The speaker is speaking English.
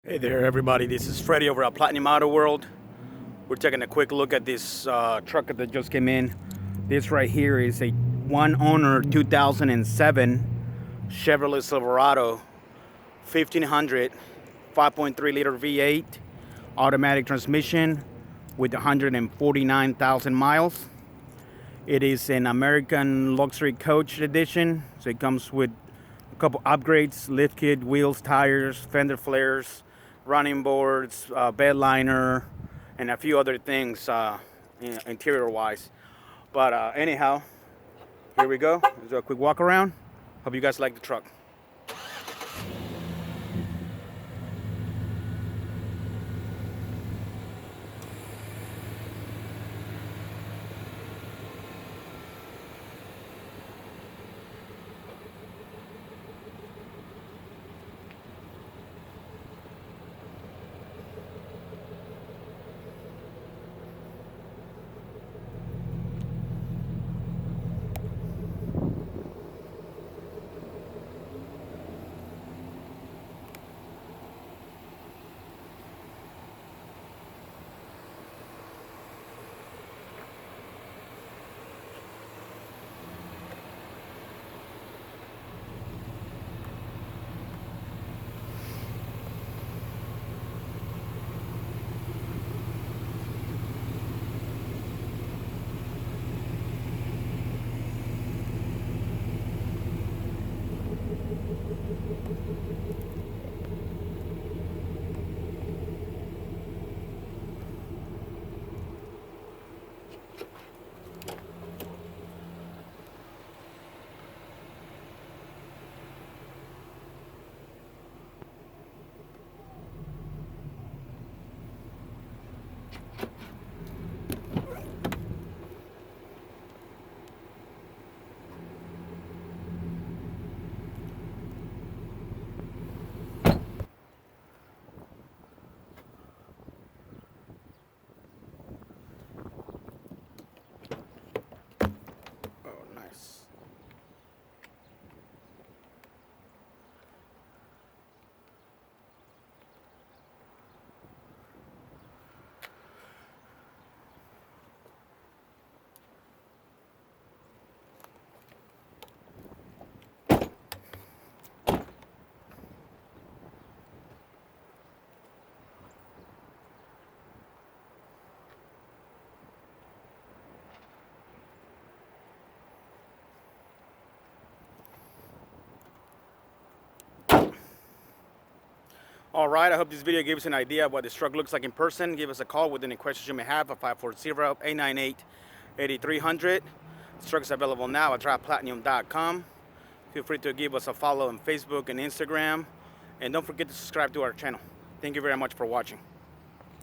Hey there everybody, this is Freddie over at Platinum Auto World. We're taking a quick look at this truck that just came in. This right here is a one owner 2007 Chevrolet Silverado 1500 5.3-liter V8 automatic transmission with 149,000 miles. It is an American luxury coach edition, so it comes with a couple upgrades: lift kit, wheels, tires, fender flares, running boards, bed liner, and a few other things interior wise. But anyhow, here we go. Let's do a quick walk around. Hope you guys like the truck. All right, I hope this video gave us an idea of what this truck looks like in person. Give us a call with any questions you may have at 540-898-8300. This truck is available now at driveplatinum.com. Feel free to give us a follow on Facebook and Instagram. And don't forget to subscribe to our channel. Thank you very much for watching.